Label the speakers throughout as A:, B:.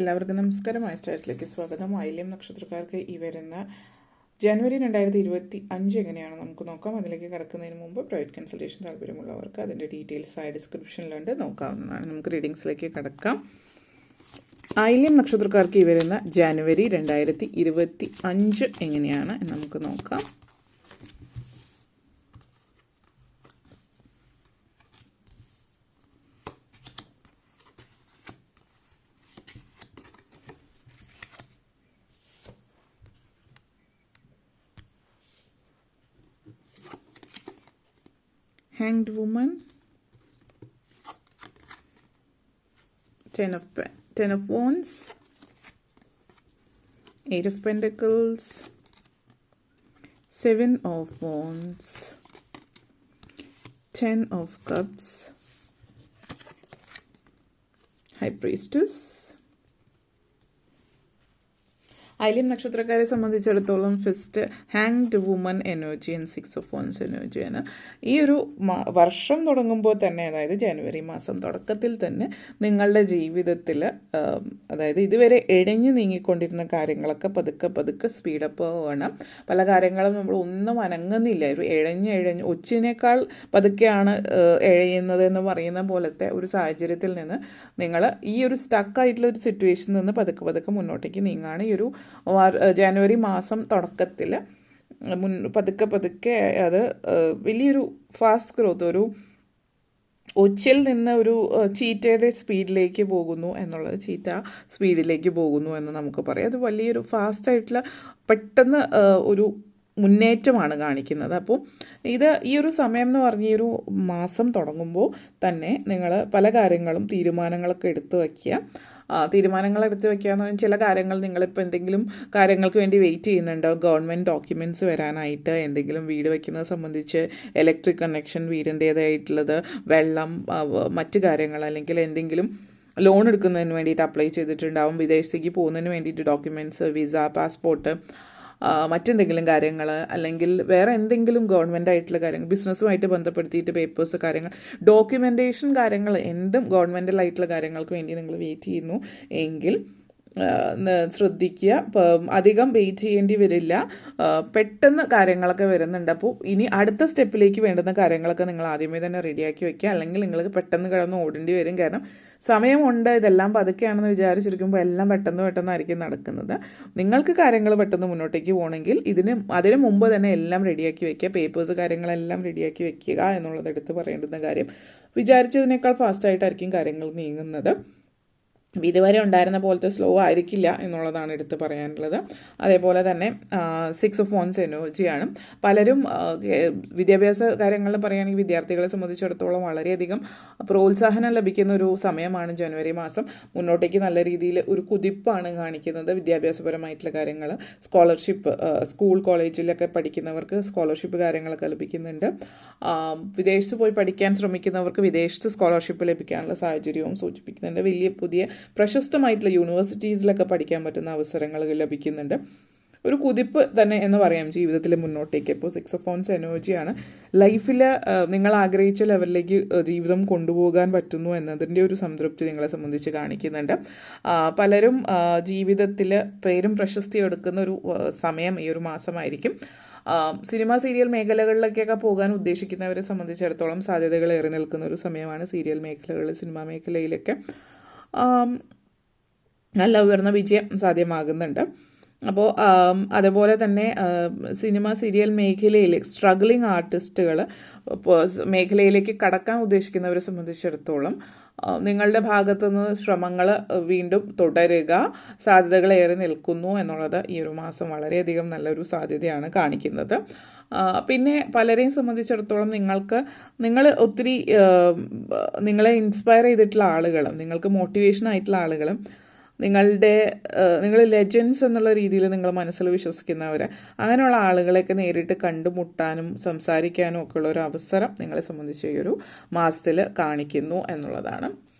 A: എല്ലാവർക്കും നമസ്കാരം. ഐസ്റ്റാറ്റിലേക്ക് സ്വാഗതം. ആയില്യം നക്ഷത്രക്കാർക്ക് ഈ വരുന്ന ജനുവരി 2025 എങ്ങനെയാണ് നമുക്ക് നോക്കാം. അതിലേക്ക് കടക്കുന്നതിന് മുമ്പ് പ്രൈവറ്റ് കൺസൾട്ടേഷൻ താല്പര്യമുള്ളവർക്ക് അതിൻ്റെ ഡീറ്റെയിൽസ് ആയ ഡിസ്ക്രിപ്ഷനിലുണ്ട്, നോക്കാവുന്നതാണ്. നമുക്ക് റീഡിങ്സിലേക്ക് കടക്കാം. ആയില്യം നക്ഷത്രക്കാർക്ക് ഈ വരുന്ന ജനുവരി 2025 എങ്ങനെയാണ് എന്ന് നമുക്ക് നോക്കാം. Hanged Woman, Ten of Wands, 8 of Pentacles, 7 of Wands, 10 of Cups, High Priestess. Ayilyam നക്ഷത്രക്കാരെ സംബന്ധിച്ചിടത്തോളം first hand woman energy and 6 of Wands എനർജിയാണ്. ഈ ഒരു വർഷം തുടങ്ങുമ്പോൾ തന്നെ, അതായത് ജനുവരി മാസം തുടക്കത്തിൽ തന്നെ നിങ്ങളുടെ ജീവിതത്തിൽ, അതായത് ഇതുവരെ ഇഴഞ്ഞു നീങ്ങിക്കൊണ്ടിരുന്ന കാര്യങ്ങളൊക്കെ പതുക്കെ പതുക്കെ സ്പീഡപ്പ് വേണം. പല കാര്യങ്ങളും നമ്മൾ ഒന്നും അനങ്ങുന്നില്ല. ഒരു ഇഴഞ്ഞ് ഒച്ചിനേക്കാൾ പതുക്കെയാണ് ഇഴയുന്നത് എന്ന് പറയുന്ന പോലത്തെ ഒരു സാഹചര്യത്തിൽ നിന്ന് നിങ്ങൾ ഈ ഒരു സ്റ്റക്കായിട്ടുള്ള ഒരു സിറ്റുവേഷനിൽ നിന്ന് പതുക്കെ പതുക്കെ മുന്നോട്ടേക്ക് നീങ്ങാണ്. ഈ ഒരു ജനുവരി മാസം തുടക്കത്തിൽ പതുക്കെ പതുക്കെ അത് വലിയൊരു ഫാസ്റ്റ് ഗ്രോത്ത്, ഒരു ഒച്ചിൽ നിന്ന് ഒരു ചീറ്റയുടെ സ്പീഡിലേക്ക് പോകുന്നു എന്നുള്ളത്, ചീറ്റ സ്പീഡിലേക്ക് പോകുന്നു എന്ന് നമുക്ക് പറയാം. അത് വലിയൊരു ഫാസ്റ്റായിട്ടുള്ള പെട്ടെന്ന് ഒരു മുന്നേറ്റമാണ് കാണിക്കുന്നത്. അപ്പോൾ ഈ ഒരു സമയം എന്ന് പറഞ്ഞ ഈ ഒരു മാസം തുടങ്ങുമ്പോൾ തന്നെ നിങ്ങൾ പല കാര്യങ്ങളും തീരുമാനങ്ങളൊക്കെ എടുത്തു വയ്ക്കുക. തീരുമാനങ്ങൾ എടുത്ത് വയ്ക്കുക എന്ന് പറഞ്ഞാൽ, ചില കാര്യങ്ങൾ നിങ്ങളിപ്പോൾ എന്തെങ്കിലും കാര്യങ്ങൾക്ക് വേണ്ടി വെയിറ്റ് ചെയ്യുന്നുണ്ടാവും. ഗവൺമെൻറ് ഡോക്യുമെൻറ്റ്സ് വരാനായിട്ട്, എന്തെങ്കിലും വീട് വയ്ക്കുന്നത് സംബന്ധിച്ച് ഇലക്ട്രിക് കണക്ഷൻ, വീടിൻ്റേതായിട്ടുള്ളത്, വെള്ളം, മറ്റു കാര്യങ്ങൾ, അല്ലെങ്കിൽ എന്തെങ്കിലും ലോൺ എടുക്കുന്നതിന് വേണ്ടിയിട്ട് അപ്ലൈ ചെയ്തിട്ടുണ്ടാവും. വിദേശത്തേക്ക് പോകുന്നതിന് വേണ്ടിയിട്ട് ഡോക്യുമെൻറ്റ്സ്, വിസ, പാസ്പോർട്ട്, മറ്റെന്തെങ്കിലും കാര്യങ്ങൾ, അല്ലെങ്കിൽ വേറെ എന്തെങ്കിലും ഗവൺമെൻറ് ആയിട്ടുള്ള കാര്യങ്ങൾ, ബിസിനസ്സുമായിട്ട് ബന്ധപ്പെടുത്തിയിട്ട് പേപ്പേഴ്സ്, കാര്യങ്ങൾ, ഡോക്യുമെൻറ്റേഷൻ കാര്യങ്ങൾ, എന്തും ഗവൺമെൻറ്റലായിട്ടുള്ള കാര്യങ്ങൾക്ക് വേണ്ടി നിങ്ങൾ വെയിറ്റ് ചെയ്യുന്നു എങ്കിൽ ശ്രദ്ധിക്കുക. അധികം വെയിറ്റ് ചെയ്യേണ്ടി വരില്ല. പെട്ടെന്ന് കാര്യങ്ങളൊക്കെ വരുന്നുണ്ട്. അപ്പോൾ ഇനി അടുത്ത സ്റ്റെപ്പിലേക്ക് വേണ്ടുന്ന കാര്യങ്ങളൊക്കെ നിങ്ങൾ ആദ്യമേ തന്നെ റെഡിയാക്കി വയ്ക്കുക. അല്ലെങ്കിൽ നിങ്ങൾക്ക് പെട്ടെന്ന് കിടന്ന് ഓടേണ്ടി വരും. കാരണം സമയമുണ്ട്, ഇതെല്ലാം പതുക്കെയാണെന്ന് വിചാരിച്ചിരിക്കുമ്പോൾ എല്ലാം പെട്ടെന്നായിരിക്കും നടക്കുന്നത്. നിങ്ങൾക്ക് കാര്യങ്ങൾ പെട്ടെന്ന് മുന്നോട്ടേക്ക് പോകണമെങ്കിൽ അതിന് മുമ്പ് തന്നെ എല്ലാം റെഡിയാക്കി വയ്ക്കുക. പേപ്പേഴ്സ്, കാര്യങ്ങളെല്ലാം റെഡിയാക്കി വയ്ക്കുക എന്നുള്ളത് എടുത്ത് പറയേണ്ടുന്ന കാര്യം. വിചാരിച്ചതിനേക്കാൾ ഫാസ്റ്റായിട്ടായിരിക്കും കാര്യങ്ങൾ നീങ്ങുന്നത്. ഇതുവരെ ഉണ്ടായിരുന്ന പോലത്തെ സ്ലോ ആയിരിക്കില്ല എന്നുള്ളതാണ് എടുത്ത് പറയാനുള്ളത്. അതേപോലെ തന്നെ 6 of Wands എനർജിയാണ്. പലരും വിദ്യാഭ്യാസ കാര്യങ്ങളിൽ പറയുകയാണെങ്കിൽ വിദ്യാർത്ഥികളെ സംബന്ധിച്ചിടത്തോളം വളരെയധികം പ്രോത്സാഹനം ലഭിക്കുന്ന ഒരു സമയമാണ് ജനുവരി മാസം. മുന്നോട്ടേക്ക് നല്ല രീതിയിൽ ഒരു കുതിപ്പാണ് കാണിക്കുന്നത്. വിദ്യാഭ്യാസപരമായിട്ടുള്ള കാര്യങ്ങൾ, സ്കോളർഷിപ്പ്, സ്കൂൾ കോളേജിലൊക്കെ പഠിക്കുന്നവർക്ക് സ്കോളർഷിപ്പ് കാര്യങ്ങളൊക്കെ ലഭിക്കുന്നുണ്ട്. വിദേശത്ത് പോയി പഠിക്കാൻ ശ്രമിക്കുന്നവർക്ക് വിദേശത്ത് സ്കോളർഷിപ്പ് ലഭിക്കാനുള്ള സാഹചര്യവും സൂചിപ്പിക്കുന്നുണ്ട്. വലിയ പുതിയ പ്രശസ്തമായിട്ടുള്ള യൂണിവേഴ്സിറ്റീസിലൊക്കെ പഠിക്കാൻ പറ്റുന്ന അവസരങ്ങൾ ലഭിക്കുന്നുണ്ട്. ഒരു കുതിപ്പ് തന്നെ എന്ന് പറയാം ജീവിതത്തിൽ മുന്നോട്ടേക്ക്. ഇപ്പോൾ 6 of Wands എനർജിയാണ്. ലൈഫിൽ നിങ്ങൾ ആഗ്രഹിച്ച ലെവലിലേക്ക് ജീവിതം കൊണ്ടുപോകാൻ പറ്റുന്നു എന്നതിൻ്റെ ഒരു സംതൃപ്തി നിങ്ങളെ സംബന്ധിച്ച് കാണിക്കുന്നുണ്ട്. പലരും ജീവിതത്തിൽ പേരും പ്രശസ്തിയും എടുക്കുന്ന ഒരു സമയം ഈ ഒരു മാസമായിരിക്കും. സിനിമ, സീരിയൽ മേഖലകളിലേക്കൊക്കെ പോകാൻ ഉദ്ദേശിക്കുന്നവരെ സംബന്ധിച്ചിടത്തോളം സാധ്യതകൾ ഏറി നിൽക്കുന്ന ഒരു സമയമാണ്. സീരിയൽ മേഖലകളിൽ, സിനിമാ മേഖലയിലൊക്കെ നല്ല ഉയർന്ന വിജയം സാധ്യമാകുന്നുണ്ട്. അപ്പോൾ അതുപോലെ തന്നെ സിനിമ, സീരിയൽ മേഖലയിൽ സ്ട്രഗ്ലിംഗ് ആർട്ടിസ്റ്റുകൾ മേഖലയിലേക്ക് കടക്കാൻ ഉദ്ദേശിക്കുന്നവരെ സംബന്ധിച്ചിടത്തോളം നിങ്ങളുടെ ഭാഗത്തുനിന്ന് ശ്രമങ്ങൾ വീണ്ടും തുടരുക. സാധ്യതകൾ ഏറി നിൽക്കുന്നു എന്നുള്ളത് ഈ ഒരു മാസം വളരെയധികം നല്ലൊരു സാധ്യതയാണ് കാണിക്കുന്നത്. പിന്നെ പലരെയും സംബന്ധിച്ചിടത്തോളം നിങ്ങൾ ഒത്തിരി നിങ്ങളെ ഇൻസ്പയർ ചെയ്തിട്ടുള്ള ആളുകളും, നിങ്ങൾക്ക് മോട്ടിവേഷൻ ആയിട്ടുള്ള ആളുകളും, നിങ്ങൾ ലെജൻസ് എന്നുള്ള രീതിയിൽ നിങ്ങൾ മനസ്സിൽ വിശ്വസിക്കുന്നവർ, അങ്ങനെയുള്ള ആളുകളെയൊക്കെ നേരിട്ട് കണ്ടുമുട്ടാനും സംസാരിക്കാനും ഒക്കെയുള്ള ഒരു അവസരം നിങ്ങളെ സംബന്ധിച്ച് ഈ ഒരു മാസത്തിൽ കാണിക്കുന്നു എന്നുള്ളതാണ്.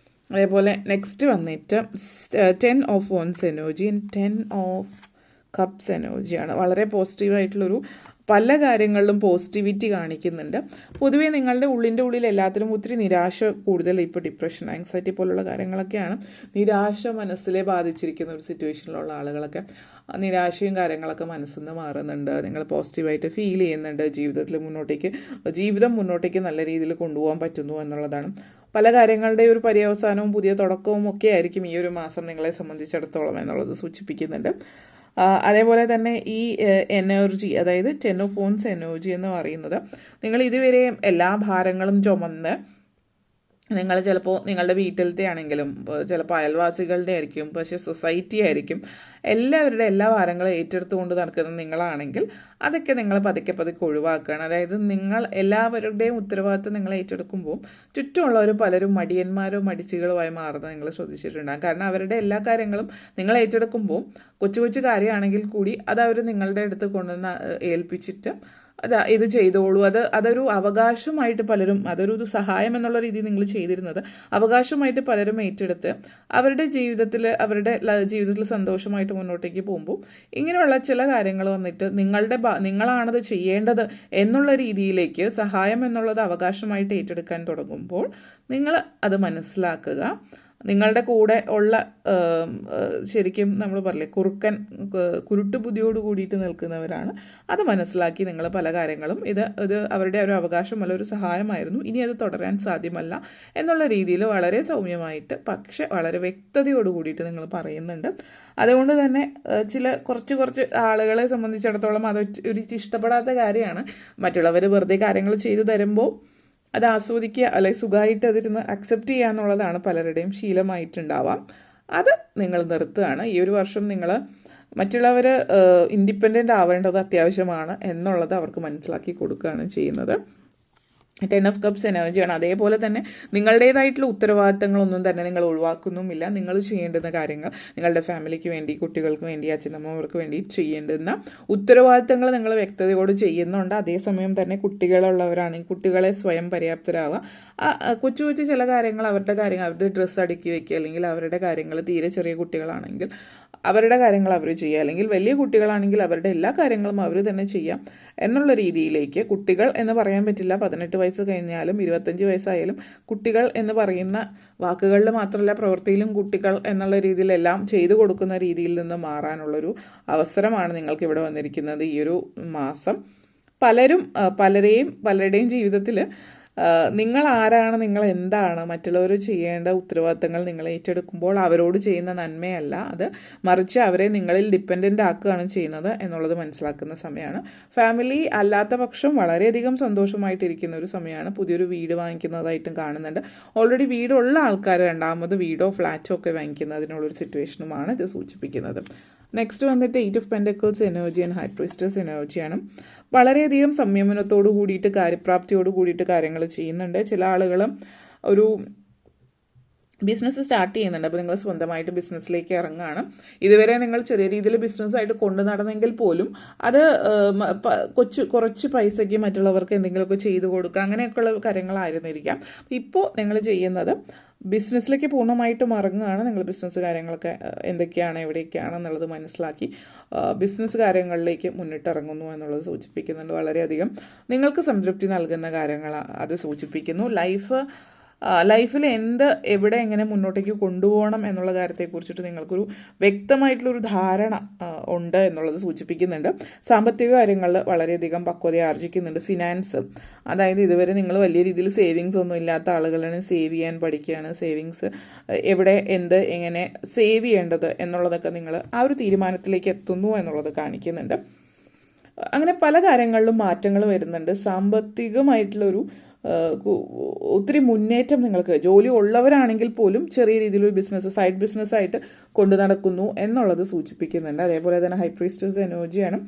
A: അതേപോലെ നെക്സ്റ്റ് വന്നിട്ട് 10 of Wands energy, 10 of cups എനർജിയാണ്. വളരെ പോസിറ്റീവായിട്ടുള്ളൊരു പല കാര്യങ്ങളിലും പോസിറ്റിവിറ്റി കാണിക്കുന്നുണ്ട്. പൊതുവേ നിങ്ങളുടെ ഉള്ളിൽ എല്ലാത്തിലും ഒത്തിരി നിരാശ കൂടുതൽ, ഇപ്പോൾ ഡിപ്രഷൻ, ആങ്സൈറ്റി പോലുള്ള കാര്യങ്ങളൊക്കെയാണ് നിരാശ മനസ്സിലെ ബാധിച്ചിരിക്കുന്ന ഒരു സിറ്റുവേഷനിലുള്ള ആളുകളൊക്കെ നിരാശയും കാര്യങ്ങളൊക്കെ മനസ്സിൽ നിന്ന് മാറുന്നുണ്ട്. നിങ്ങൾ പോസിറ്റീവായിട്ട് ഫീൽ ചെയ്യുന്നുണ്ട്. ജീവിതം മുന്നോട്ടേക്ക് നല്ല രീതിയിൽ കൊണ്ടുപോകാൻ പറ്റുന്നു എന്നുള്ളതാണ്. പല കാര്യങ്ങളുടെ ഒരു പര്യവസാനവും പുതിയ തുടക്കവും ഒക്കെ ആയിരിക്കും ഈ ഒരു മാസം നിങ്ങളെ സംബന്ധിച്ചിടത്തോളം എന്നുള്ളത് സൂചിപ്പിക്കുന്നുണ്ട്. അതേപോലെ തന്നെ ഈ എനർജി, അതായത് 10 of Wands എനർജി എന്ന് പറയുന്നത്, നിങ്ങൾ ഇതുവരെയും എല്ലാ ഭാരങ്ങളും ചുമന്ന് നിങ്ങൾ ചിലപ്പോൾ നിങ്ങളുടെ വീട്ടിലത്തെ ആണെങ്കിലും ചിലപ്പോൾ അയൽവാസികളുടെ ആയിരിക്കും, പക്ഷേ സൊസൈറ്റി ആയിരിക്കും, എല്ലാവരുടെ എല്ലാ ഭാരങ്ങളും ഏറ്റെടുത്തുകൊണ്ട് നടക്കുന്ന നിങ്ങളാണെങ്കിൽ അതൊക്കെ നിങ്ങൾ പതുക്കെ ഒഴിവാക്കുകയാണ്. അതായത് നിങ്ങൾ എല്ലാവരുടെയും ഉത്തരവാദിത്വം നിങ്ങൾ ഏറ്റെടുക്കുമ്പോൾ ചുറ്റുമുള്ളവർ പലരും മടിയന്മാരോ മടിച്ചികളുമായി മാറുന്നത് നിങ്ങൾ ശ്രദ്ധിച്ചിട്ടുണ്ടാകും. കാരണം അവരുടെ എല്ലാ കാര്യങ്ങളും നിങ്ങൾ ഏറ്റെടുക്കുമ്പോൾ കൊച്ചു കാര്യമാണെങ്കിൽ കൂടി അത് അവർ നിങ്ങളുടെ അടുത്ത് കൊണ്ടുവന്ന് ഏൽപ്പിച്ചിട്ട് ഇത് ചെയ്തോളൂ, അതൊരു അവകാശമായിട്ട് പലരും, അതൊരു സഹായം എന്നുള്ള രീതിയിൽ നിങ്ങൾ ചെയ്തിരുന്നത് അവകാശമായിട്ട് പലരും ഏറ്റെടുത്ത് അവരുടെ ജീവിതത്തിൽ സന്തോഷമായിട്ട് മുന്നോട്ടേക്ക് പോകുമ്പോൾ ഇങ്ങനെയുള്ള ചില കാര്യങ്ങൾ വന്നിട്ട് നിങ്ങളാണത് ചെയ്യേണ്ടത് എന്നുള്ള രീതിയിലേക്ക് സഹായം എന്നുള്ളത് അവകാശമായിട്ട് ഏറ്റെടുക്കാൻ തുടങ്ങുമ്പോൾ നിങ്ങൾ അത് മനസ്സിലാക്കുക. നിങ്ങളുടെ കൂടെ ഉള്ള ശരിക്കും നമ്മൾ പറയില്ലേ കുരുട്ട് ബുദ്ധിയോട് കൂടിയിട്ട് നിൽക്കുന്നവരാണ്. അത് മനസ്സിലാക്കി നിങ്ങൾ പല കാര്യങ്ങളും ഇത് അവരുടെ ഒരു അവകാശമല്ല, ഒരു സഹായമായിരുന്നു, ഇനി അത് തുടരാൻ സാധ്യമല്ല എന്നുള്ള രീതിയിൽ വളരെ സൗമ്യമായിട്ട് പക്ഷെ വളരെ വ്യക്തതയോട് കൂടിയിട്ട് നിങ്ങൾ പറയുന്നുണ്ട്. അതുകൊണ്ട് തന്നെ കുറച്ച് ആളുകളെ സംബന്ധിച്ചിടത്തോളം അത് ഒരു ഇഷ്ടപ്പെടാത്ത കാര്യമാണ്. മറ്റുള്ളവർ വെറുതെ കാര്യങ്ങൾ ചെയ്തു തരുമ്പോൾ അത് ആസ്വദിക്കുക, അല്ലെങ്കിൽ സുഖമായിട്ട് അതിരുന്ന് അക്സെപ്റ്റ് ചെയ്യുക എന്നുള്ളതാണ് പലരുടെയും ശീലമായിട്ടുണ്ടാവാം. അത് നിങ്ങൾ നിർത്തുകയാണ്. ഈ ഒരു വർഷം നിങ്ങൾ മറ്റുള്ളവർ ഇൻഡിപെൻഡൻ്റ് ആവേണ്ടത് അത്യാവശ്യമാണ് എന്നുള്ളത് അവർക്ക് മനസ്സിലാക്കി കൊടുക്കുകയാണ് ചെയ്യുന്നത്. 10 of Cups എനർജിയാണ്. അതേപോലെ തന്നെ നിങ്ങളുടേതായിട്ടുള്ള ഉത്തരവാദിത്തങ്ങളൊന്നും തന്നെ നിങ്ങൾ ഒഴിവാക്കുന്നുമില്ല. നിങ്ങൾ ചെയ്യേണ്ടുന്ന കാര്യങ്ങൾ, നിങ്ങളുടെ ഫാമിലിക്ക് വേണ്ടി, കുട്ടികൾക്ക് വേണ്ടി, അച്ഛനമ്മമാർക്ക് വേണ്ടി ചെയ്യേണ്ടുന്ന ഉത്തരവാദിത്തങ്ങൾ നിങ്ങൾ വ്യക്തതയോട് ചെയ്യുന്നുണ്ട്. അതേസമയം തന്നെ കുട്ടികളുള്ളവരാണെങ്കിൽ കുട്ടികളെ സ്വയം പര്യാപ്തരാവുക. കൊച്ചു ചില കാര്യങ്ങൾ, അവരുടെ ഡ്രസ്സ് അടുക്കി വയ്ക്കുക, അല്ലെങ്കിൽ അവരുടെ കാര്യങ്ങൾ, തീരെ ചെറിയ കുട്ടികളാണെങ്കിൽ അവരുടെ കാര്യങ്ങൾ അവർ ചെയ്യുക, അല്ലെങ്കിൽ വലിയ കുട്ടികളാണെങ്കിൽ അവരുടെ എല്ലാ കാര്യങ്ങളും അവർ തന്നെ ചെയ്യാം എന്നുള്ള രീതിയിലേക്ക്, കുട്ടികൾ എന്ന് പറയാൻ പറ്റില്ല, 18 വയസ്സ് കഴിഞ്ഞാലും 25 വയസ്സായാലും കുട്ടികൾ എന്ന് പറയുന്ന വാക്കുകളിൽ മാത്രമല്ല പ്രവൃത്തിയിലും കുട്ടികൾ എന്നുള്ള രീതിയിലെല്ലാം ചെയ്തു കൊടുക്കുന്ന രീതിയിൽ നിന്ന് മാറാനുള്ളൊരു അവസരമാണ് നിങ്ങൾക്ക് ഇവിടെ വന്നിരിക്കുന്നത് ഈ ഒരു മാസം. പലരുടെയും ജീവിതത്തിൽ നിങ്ങൾ ആരാണ്, നിങ്ങൾ എന്താണ്, മറ്റുള്ളവർ ചെയ്യേണ്ട ഉത്തരവാദിത്തങ്ങൾ നിങ്ങൾ ഏറ്റെടുക്കുമ്പോൾ അവരോട് ചെയ്യുന്ന നന്മയല്ല അത്, മറിച്ച് അവരെ നിങ്ങളിൽ ഡിപ്പെൻഡൻ്റ് ആക്കുകയാണ് ചെയ്യുന്നത് എന്നുള്ളത് മനസ്സിലാക്കുന്ന സമയമാണ്. ഫാമിലി അല്ലാത്ത പക്ഷം വളരെയധികം സന്തോഷമായിട്ടിരിക്കുന്ന ഒരു സമയമാണ്. പുതിയൊരു വീട് വാങ്ങിക്കുന്നതായിട്ടും കാണുന്നുണ്ട്. ഓൾറെഡി വീടുള്ള ആൾക്കാർ രണ്ടാമത് വീടോ ഫ്ലാറ്റോ ഒക്കെ വാങ്ങിക്കുന്നതിനുള്ളൊരു സിറ്റുവേഷനുമാണ് ഇത് സൂചിപ്പിക്കുന്നത്. നെക്സ്റ്റ് വന്നിട്ട് 8 of Pentacles energy and high priestess എനർജിയാണ്. വളരെയധികം സംയമനത്തോടു കൂടിയിട്ട് കാര്യപ്രാപ്തിയോട് കൂടിയിട്ട് കാര്യങ്ങൾ ചെയ്യുന്നുണ്ട്. ചില ആളുകൾ ഒരു ബിസിനസ് സ്റ്റാർട്ട് ചെയ്യുന്നുണ്ട്. അപ്പോൾ നിങ്ങൾ സ്വന്തമായിട്ട് ബിസിനസ്സിലേക്ക് ഇറങ്ങുകയാണ്. ഇതുവരെ നിങ്ങൾ ചെറിയ രീതിയിൽ ബിസിനസ്സായിട്ട് കൊണ്ടു നടന്നെങ്കിൽ പോലും അത് കുറച്ച് പൈസയ്ക്ക് മറ്റുള്ളവർക്ക് എന്തെങ്കിലുമൊക്കെ ചെയ്തു കൊടുക്കുക, അങ്ങനെയൊക്കെയുള്ള കാര്യങ്ങളായിരുന്നിരിക്കാം. ഇപ്പോൾ നിങ്ങൾ ചെയ്യുന്നത് ബിസിനസ്സിലേക്ക് പൂർണ്ണമായിട്ടും ഇറങ്ങുകയാണ്. നിങ്ങൾ ബിസിനസ് കാര്യങ്ങളൊക്കെ എന്തൊക്കെയാണ്, എവിടെയൊക്കെയാണ് എന്നുള്ളത് മനസ്സിലാക്കി ബിസിനസ് കാര്യങ്ങളിലേക്ക് മുന്നിട്ടിറങ്ങുന്നു എന്നുള്ളത് സൂചിപ്പിക്കുന്നുണ്ട്. വളരെയധികം നിങ്ങൾക്ക് സംതൃപ്തി നൽകുന്ന കാര്യങ്ങൾ അത് സൂചിപ്പിക്കുന്നു. ലൈഫിൽ എവിടെ എങ്ങനെ മുന്നോട്ടേക്ക് കൊണ്ടുപോകണം എന്നുള്ള കാര്യത്തെക്കുറിച്ചിട്ട് നിങ്ങൾക്കൊരു വ്യക്തമായിട്ടുള്ളൊരു ധാരണ ഉണ്ട് എന്നുള്ളത് സൂചിപ്പിക്കുന്നുണ്ട്. സാമ്പത്തിക കാര്യങ്ങളിൽ വളരെയധികം പക്വത ആർജിക്കുന്നുണ്ട്. ഫിനാൻസ്, അതായത് ഇതുവരെ നിങ്ങൾ വലിയ രീതിയിൽ സേവിങ്സ് ഒന്നും ഇല്ലാത്ത ആളുകളാണ്, സേവ് ചെയ്യാൻ പഠിക്കുകയാണ്. സേവിങ്സ് എവിടെ എങ്ങനെ സേവ് ചെയ്യേണ്ടത് എന്നുള്ളതൊക്കെ നിങ്ങൾ ആ ഒരു തീരുമാനത്തിലേക്ക് എത്തുന്നു എന്നുള്ളത് കാണിക്കുന്നുണ്ട്. അങ്ങനെ പല കാര്യങ്ങളിലും മാറ്റങ്ങൾ വരുന്നുണ്ട്. സാമ്പത്തികമായിട്ടുള്ളൊരു ഒത്തിരി മുന്നേറ്റം നിങ്ങൾക്ക്, ജോലി ഉള്ളവരാണെങ്കിൽ പോലും ചെറിയ രീതിയിലൊരു ബിസിനസ്, സൈഡ് ബിസിനസ്സായിട്ട് കൊണ്ടു നടക്കുന്നു എന്നുള്ളത് സൂചിപ്പിക്കുന്നുണ്ട്. അതേപോലെ തന്നെ ഹൈ പ്രീസ്റ്റസ് എനർജിയാണ്.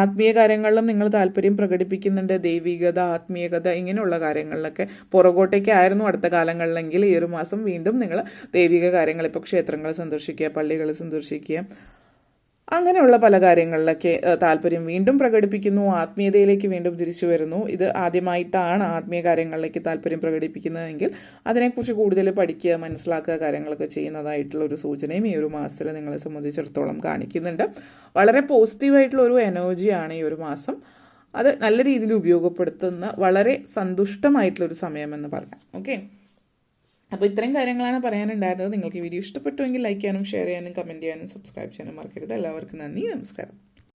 A: ആത്മീയ കാര്യങ്ങളിലും നിങ്ങൾ താല്പര്യം പ്രകടിപ്പിക്കുന്നുണ്ട്. ദൈവികത, ആത്മീയകത, ഇങ്ങനെയുള്ള കാര്യങ്ങളിലൊക്കെ പുറകോട്ടേക്കായിരുന്നു അടുത്ത കാലങ്ങളിലെങ്കിൽ ഈ ഒരു മാസം വീണ്ടും നിങ്ങൾ ദൈവിക കാര്യങ്ങൾ, ഇപ്പോൾ ക്ഷേത്രങ്ങൾ സന്ദർശിക്കുക, പള്ളികൾ സന്ദർശിക്കുക, അങ്ങനെയുള്ള പല കാര്യങ്ങളിലൊക്കെ താല്പര്യം വീണ്ടും പ്രകടിപ്പിക്കുന്നു. ആത്മീയതയിലേക്ക് വീണ്ടും തിരിച്ചു വരുന്നു. ഇത് ആദ്യമായിട്ടാണ് ആത്മീയ കാര്യങ്ങളിലേക്ക് താല്പര്യം പ്രകടിപ്പിക്കുന്നതെങ്കിൽ അതിനെക്കുറിച്ച് കൂടുതൽ പഠിക്കുക, മനസ്സിലാക്കുക, കാര്യങ്ങളൊക്കെ ചെയ്യുന്നതായിട്ടുള്ള ഒരു സൂചനയും ഈ ഒരു മാസത്തിൽ നിങ്ങളെ സംബന്ധിച്ചിടത്തോളം കാണിക്കുന്നുണ്ട്. വളരെ പോസിറ്റീവായിട്ടുള്ള ഒരു എനർജിയാണ് ഈ ഒരു മാസം അത് നല്ല രീതിയിൽ ഉപയോഗപ്പെടുത്തുന്ന വളരെ സന്തുഷ്ടമായിട്ടുള്ളൊരു സമയമെന്ന് പറയാം. ഓക്കെ, അപ്പോൾ ഇത്രയും കാര്യങ്ങളാണ് പറയാനുണ്ടായിരുന്നത്. നിങ്ങൾക്ക് ഈ വീഡിയോ ഇഷ്ടപ്പെട്ടുവെങ്കിൽ ലൈക്ക് ചെയ്യാനും ഷെയർ ചെയ്യാനും കമൻറ്റ് ചെയ്യാനും സബ്സ്ക്രൈബ് ചെയ്യാനും മറക്കരുത്. എല്ലാവർക്കും നന്ദി, നമസ്കാരം.